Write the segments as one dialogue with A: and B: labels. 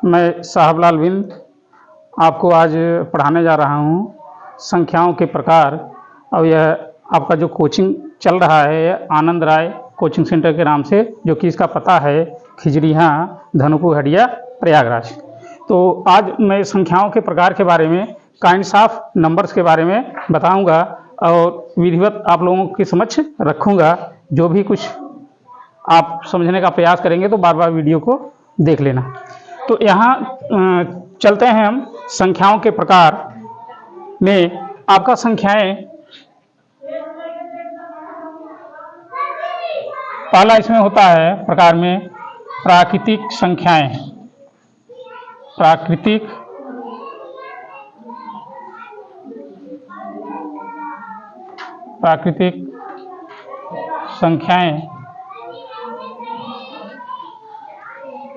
A: मैं साहबलाल बिंद आपको आज पढ़ाने जा रहा हूँ संख्याओं के प्रकार। और यह आपका जो कोचिंग चल रहा है आनंद राय कोचिंग सेंटर के नाम से, जो कि इसका पता है खिजरिया धनुपुर हटिया प्रयागराज। तो आज मैं संख्याओं के प्रकार के बारे में, काइंड्स ऑफ नंबर्स के बारे में बताऊंगा और विधिवत आप लोगों के समक्ष रखूंगा। जो भी कुछ आप समझने का प्रयास करेंगे तो बार बार वीडियो को देख लेना। तो यहाँ चलते हैं हम संख्याओं के प्रकार में। आपका संख्याएं, पहला इसमें होता है प्रकार में प्राकृतिक संख्याएं। प्राकृतिक संख्याएं,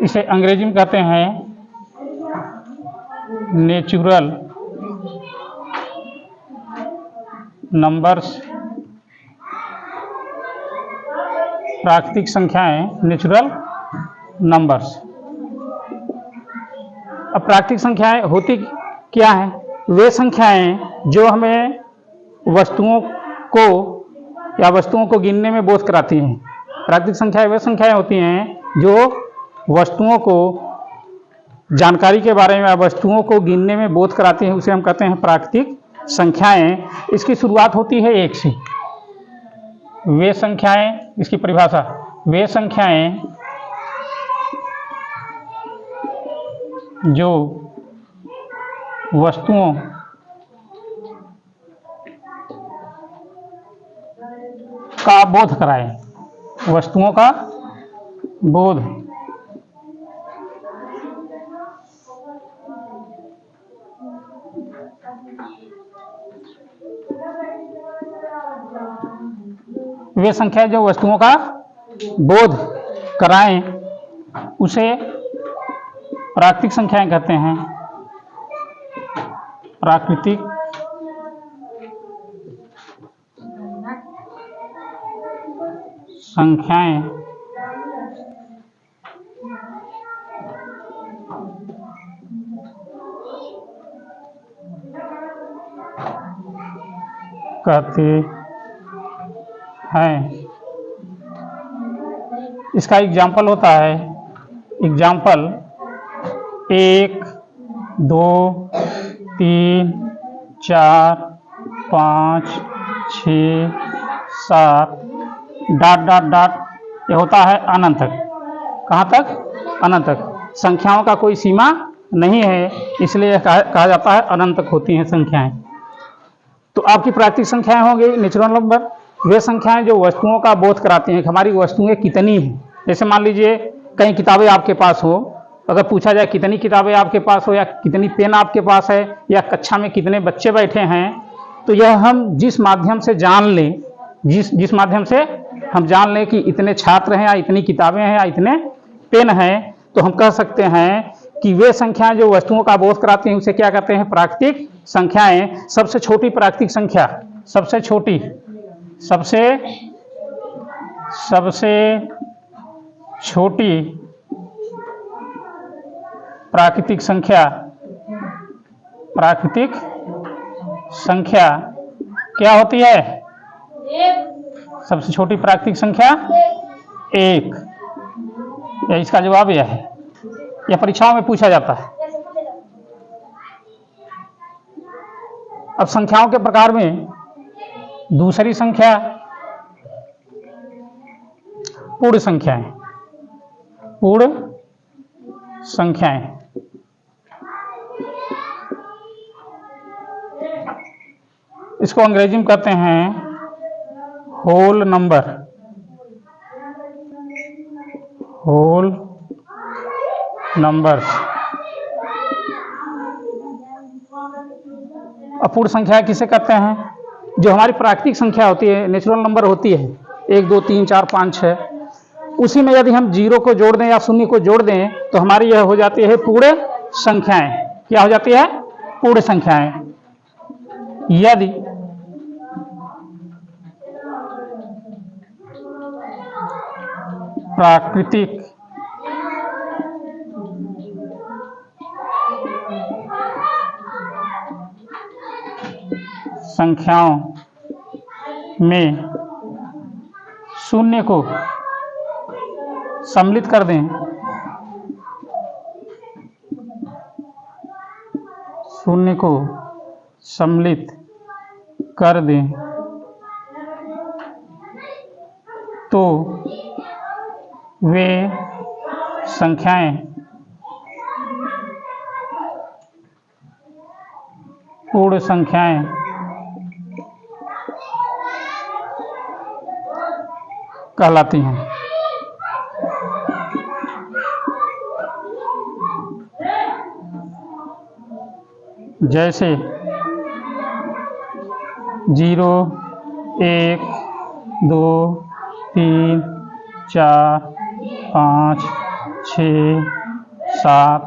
A: इसे अंग्रेजी में कहते हैं नेचुरल नंबर्स। प्राकृतिक संख्याएं नेचुरल नंबर्स। अब प्राकृतिक संख्याएं होती क्या हैं? वे संख्याएं जो हमें वस्तुओं को या वस्तुओं को गिनने में बोध कराती हैं। प्राकृतिक संख्याएं वे संख्याएं होती हैं जो वस्तुओं को जानकारी के बारे में या वस्तुओं को गिनने में बोध कराती हैं, उसे हम कहते हैं प्राकृतिक संख्याएं। इसकी शुरुआत होती है एक से। वे संख्याएं, इसकी परिभाषा, वे संख्याएं जो वस्तुओं का बोध कराएं, वस्तुओं का बोध वे संख्याएं जो वस्तुओं का बोध कराएं उसे प्राकृतिक संख्याएं कहते हैं। प्राकृतिक संख्याएं कहते हैं। इसका एग्जाम्पल होता है, एग्जाम्पल 1, 2, 3, 4, 5, 6, 7 डॉट डॉट डॉट। ये होता है अनंत तक। कहाँ तक? अनंत तक। संख्याओं का कोई सीमा नहीं है, इसलिए कहा जाता है अनंत तक होती हैं संख्याएं। तो आपकी प्राकृतिक संख्याएं होंगी नेचुरल नंबर। वे संख्याएं जो वस्तुओं का बोध कराती हैं कि हमारी वस्तुएं कितनी हैं। जैसे मान लीजिए कई किताबें आपके पास हो, अगर पूछा जाए कितनी किताबें आपके पास हो या कितनी पेन आपके पास है या कक्षा में कितने बच्चे बैठे हैं, तो यह हम जिस माध्यम से जान लें, जिस माध्यम से हम जान लें कि इतने छात्र हैं या इतनी किताबें हैं या इतने पेन हैं, तो हम कह सकते हैं कि वे संख्याएं जो वस्तुओं का बोध कराती हैं उसे क्या कहते हैं? प्राकृतिक संख्याएं। सबसे छोटी प्राकृतिक संख्या, सबसे छोटी, सबसे छोटी प्राकृतिक संख्या क्या होती है? सबसे छोटी प्राकृतिक संख्या 1। या इसका जवाब यह है। यह परीक्षाओं में पूछा जाता है। अब संख्याओं के प्रकार में दूसरी संख्या पूर्ण संख्याएं। पूर्ण संख्याएं, इसको अंग्रेजी में कहते हैं होल नंबर। Whole numbers. अपूर्ण संख्या किसे कहते हैं? जो हमारी प्राकृतिक संख्या होती है, नेचुरल नंबर होती है 1, 2, 3, 4, 5, 6, उसी में यदि हम 0 को जोड़ दें या 0 को जोड़ दें तो हमारी यह हो जाती है पूर्ण संख्याएं। क्या हो जाती है? पूर्ण संख्याएं। यदि प्राकृतिक संख्याओं में शून्य को सम्मिलित कर दें, शून्य को सम्मिलित कर दें तो वे संख्याएं पूर्ण संख्याएं कहलाती हैं। जैसे 0, 1, 2, 3, 4, 5, 6, 7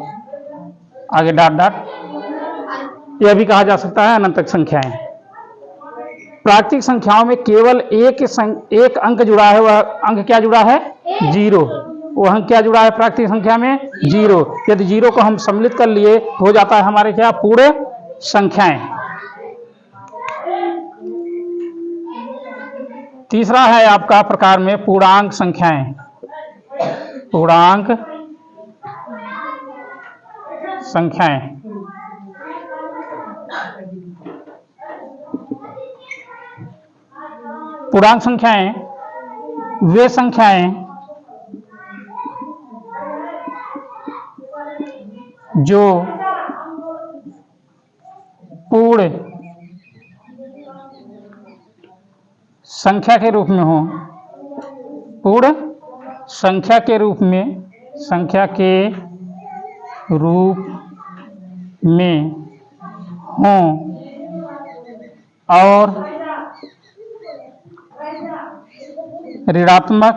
A: आगे डॉट डॉट। यह भी कहा जा सकता है अनंत तक संख्याएं। प्राकृतिक संख्याओं में केवल एक अंक जुड़ा है। वह अंक क्या जुड़ा है? 0। वह अंक क्या जुड़ा है प्राकृतिक संख्या में? 0। यदि 0 को हम सम्मिलित कर लिए तो हो जाता है हमारे क्या? पूर्ण संख्याएं। तीसरा है आपका प्रकार में पूर्णांक संख्याएं। पूर्णांक संख्याएं पूर्णांक संख्याएं वे संख्याएं जो पूर्ण संख्या के रूप में हो, पूर्ण संख्या के रूप में, संख्या के रूप में हों और ऋणात्मक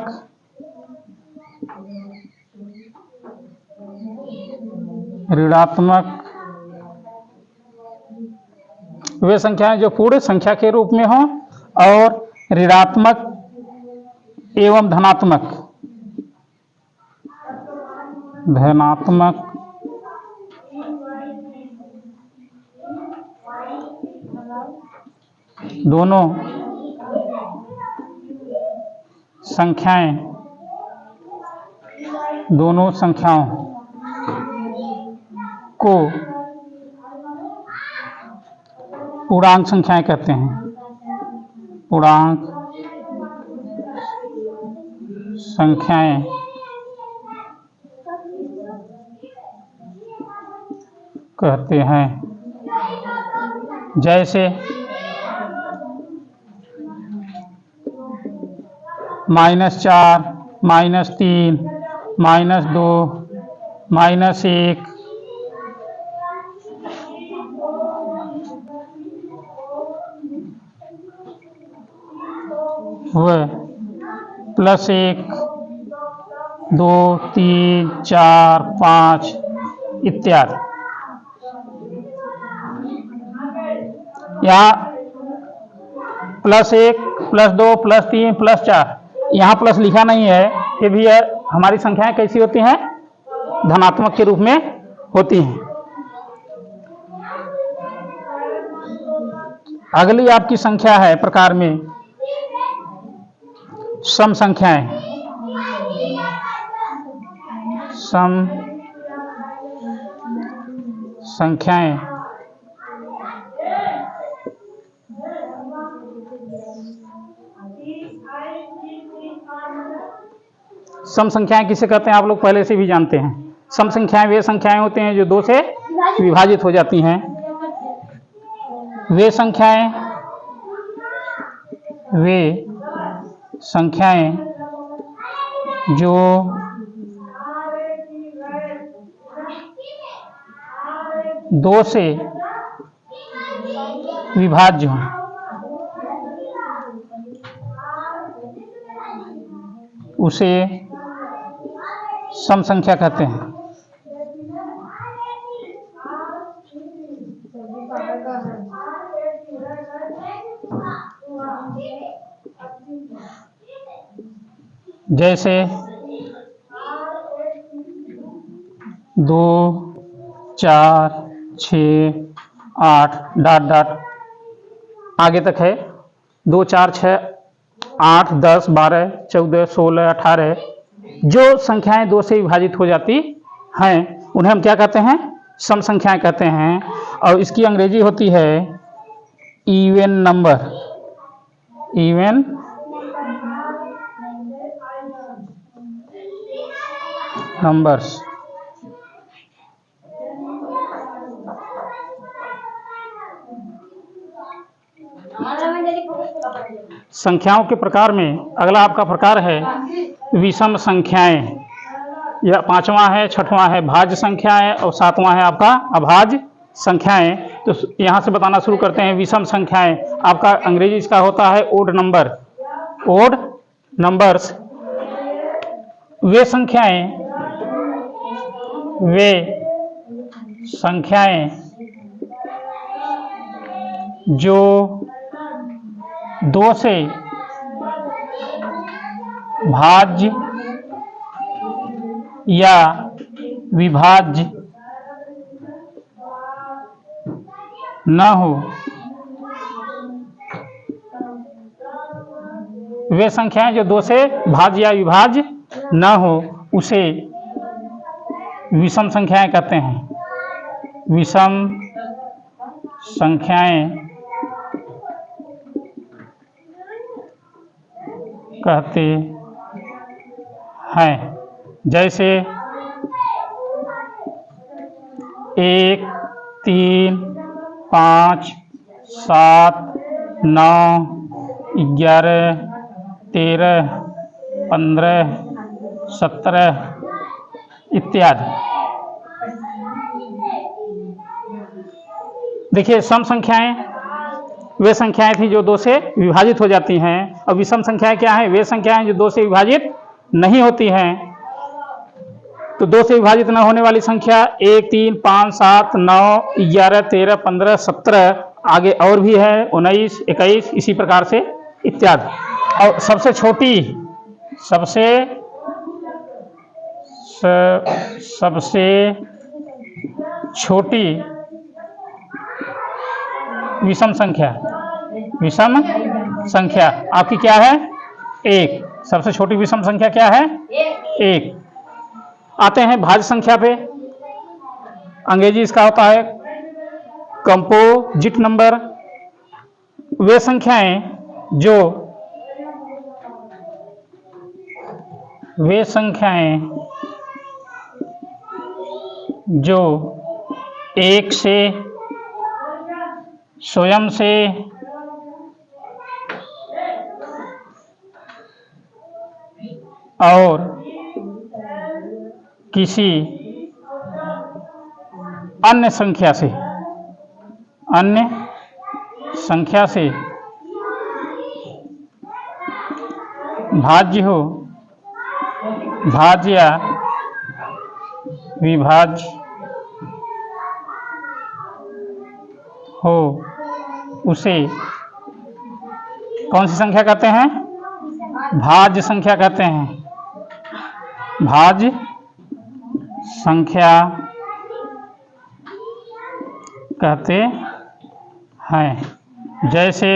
A: वे संख्याएं जो पूर्ण संख्या के रूप में हों और ऋणात्मक एवं धनात्मक दोनों संख्याओं को पूर्णांक संख्याएं कहते हैं। पूर्णांक संख्याएं कहते हैं। जैसे -4, -3, -2, -1 वह +1, 2, 3, 4, 5 इत्यादि। यहाँ +1, +2, +3, +4 यहाँ प्लस लिखा नहीं है, फिर भी हमारी संख्याएं कैसी होती हैं? धनात्मक के रूप में होती हैं। अगली आपकी संख्या है प्रकार में सम संख्याएं। सम संख्याएं सम संख्याएं किसे कहते हैं आप लोग पहले से भी जानते हैं। सम संख्याएं वे संख्याएं होते हैं जो 2 से विभाजित हो जाती हैं। वे संख्याएं जो 2 से विभाज्य हों, उसे सम संख्या कहते हैं। जैसे 2, 4, 6, 8 डॉट डॉट आगे तक है 2 4 6 8 10 12 14 16 18। जो संख्याएं 2 से विभाजित हो जाती हैं उन्हें हम क्या कहते हैं? सम संख्याएं कहते हैं। और इसकी अंग्रेजी होती है इवन नंबर। Even numbers. संख्याओं के प्रकार में अगला आपका प्रकार है विषम संख्याएं। यह 5वां है, 6वां है भाज्य संख्याएं और 7वां है आपका अभाज्य संख्याएं। तो यहां से बताना शुरू करते हैं। विषम संख्याएं आपका अंग्रेजी इसका होता है ओड नंबर। ओड नंबर्स वे संख्याएं जो 2 से भाज्य या विभाज्य न हो। वे संख्याएं जो 2 से भाज्य या विभाज्य न हो उसे विषम संख्याएं कहते हैं। विषम संख्याएं कहते हैं। जैसे 1 3 5 7 9 11 13 15 17 इत्यादि। देखिए सम संख्याएं वे संख्याएं थी जो 2 से विभाजित हो जाती हैं और विषम संख्याएं क्या हैं? वे संख्याएं जो 2 से विभाजित नहीं होती हैं। तो 2 से विभाजित न होने वाली संख्या 1 3 5 7 9 11 13 15 17 आगे और भी है 19 21 इसी प्रकार से इत्यादि। और सबसे छोटी विषम संख्या आपकी क्या है? 1। सबसे छोटी विषम संख्या क्या है? 1। आते हैं भाज्य संख्या पे। अंग्रेजी इसका होता है कंपोजिट नंबर। वे संख्याएं जो 1 से स्वयं से और किसी अन्य संख्या से भाज्य हो, भाज्य या विभाज्य हो उसे कौन सी संख्या कहते हैं? भाज्य संख्या कहते हैं। भाज्य संख्या कहते हैं। जैसे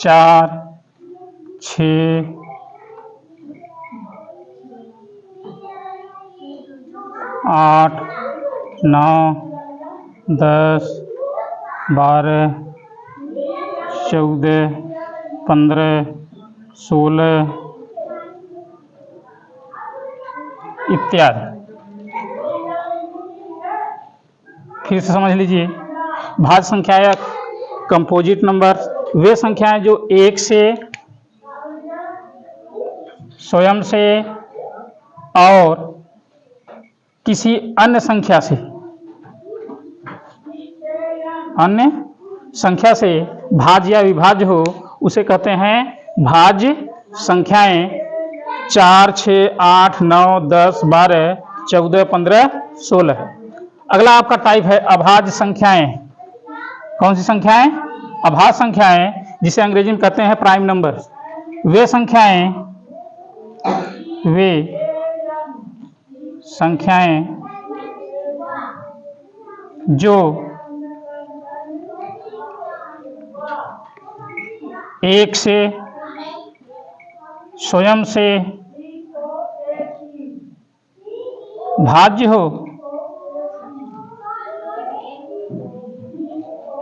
A: 4 6 8 9 10 12 14 15 16 इत्यादि। फिर से समझ लीजिए, भाज्य संख्या या कंपोजिट नंबर वे संख्याएं जो 1 से स्वयं से और किसी अन्य संख्या से भाज्य या विभाज्य हो उसे कहते हैं भाज्य संख्याएं। 4 6 8 9 10 12 14 15 16। अगला आपका टाइप है अभाज्य संख्याएं। कौन सी संख्याएं? अभाज्य संख्याएं, जिसे अंग्रेजी में कहते हैं प्राइम नंबर, वे संख्याएं जो एक से स्वयं से भाज्य हो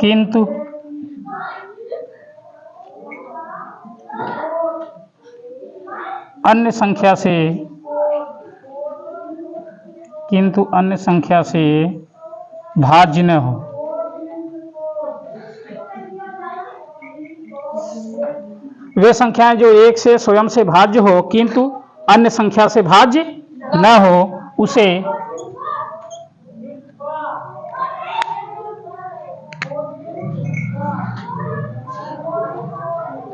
A: किंतु अन्य संख्या से भाज्य न हो। वे संख्याएं जो एक से स्वयं से भाज्य हो किंतु अन्य संख्या से भाज्य न हो, उसे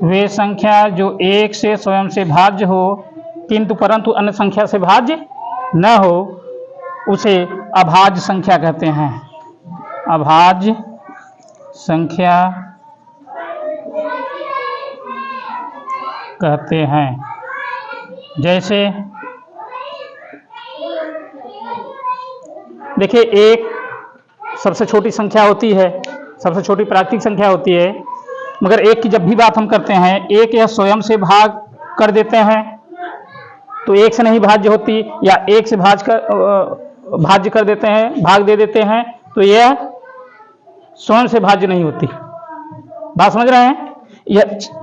A: वे संख्या जो एक से स्वयं से भाज्य हो किंतु परंतु अन्य संख्या से भाज्य न हो, उसे अभाज्य संख्या कहते हैं। अभाज्य संख्या कहते हैं। जैसे देखिए, एक सबसे छोटी संख्या होती है, सबसे छोटी प्राकृतिक संख्या होती है, मगर एक की जब भी बात हम करते हैं, एक या स्वयं से भाग कर देते हैं तो एक से नहीं भाज्य होती, या एक से भाज्य कर देते हैं, भाग दे देते हैं तो यह स्वयं से भाज्य नहीं होती। बात समझ रहे हैं?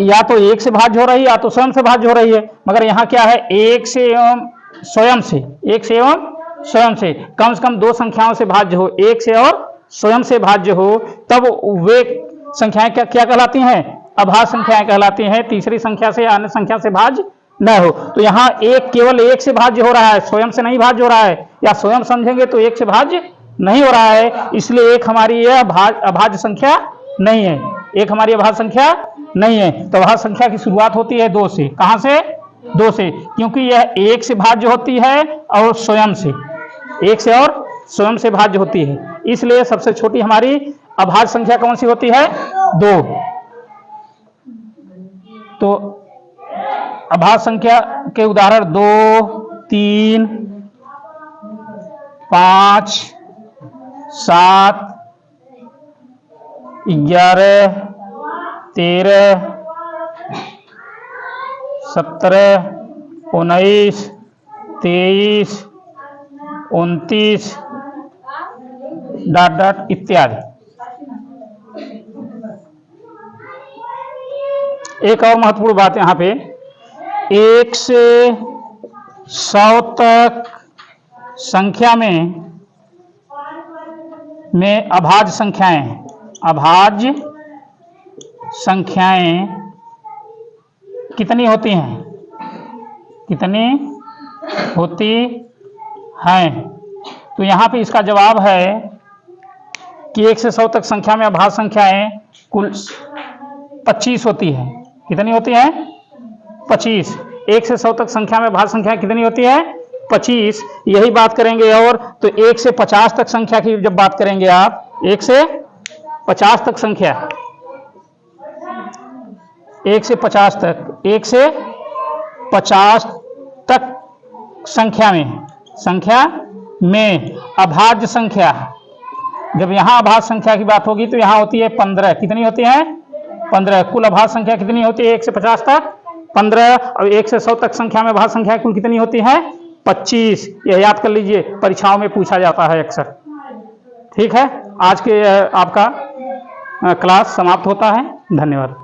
A: या तो एक से भाज्य हो रही है या तो स्वयं से भाज्य हो रही है, मगर यहाँ क्या है, एक से एवं स्वयं से, एक से एवं स्वयं से, कम से कम दो संख्याओं से भाज्य हो, एक से और स्वयं से भाज्य हो, तब वे संख्याएं क्या कहलाती हैं? अभाज्य संख्याएं कहलाती हैं। तीसरी संख्या से या अन्य संख्या से भाज्य न हो। तो यहाँ एक केवल एक से भाज्य हो रहा है, स्वयं से नहीं भाज्य हो रहा है, या स्वयं समझेंगे तो एक से भाज्य नहीं हो रहा है, इसलिए एक हमारी यह अभाज्य संख्या नहीं है, एक हमारी अभाज्य संख्या नहीं है। तो अभाज्य संख्या की शुरुआत होती है दो से। कहां से? दो से, क्योंकि यह एक से भाज्य होती है और स्वयं से, एक से और स्वयं से भाज्य होती है, इसलिए सबसे छोटी हमारी अभाज्य संख्या कौन सी होती है? दो। तो अभाज्य संख्या के उदाहरण 2, 3, 5, 7, 11, 13, 17, 19, 23, 29 इत्यादि। एक और महत्वपूर्ण बात यहाँ पे, 1 से 100 तक संख्या में अभाज्य संख्याएं कितनी होती हैं? कितनी होती हैं? तो यहाँ पे इसका जवाब है कि 1 से 100 तक संख्या में अभाज्य संख्याएं कुल 25 होती है। कितनी होती है? 25। 1 से 100 तक संख्या में अभाज्य संख्याएं कितनी होती है? 25। यही बात करेंगे और तो 1 से 50 तक संख्या की जब बात करेंगे आप, 1 से 50 तक संख्या, 1 से 50 तक, 1 से 50 तक संख्या में अभाज्य संख्या, जब यहाँ अभाज्य संख्या की बात होगी तो यहाँ होती है 15। कितनी होती है? 15। कुल अभाज्य संख्या कितनी होती है 1 से 50 तक? 15। और 1 से 100 तक संख्या में अभाज्य संख्या कुल कितनी होती है? 25। यह याद कर लीजिए, परीक्षाओं में पूछा जाता है अक्सर। ठीक है, आज के आपका क्लास समाप्त होता है। धन्यवाद।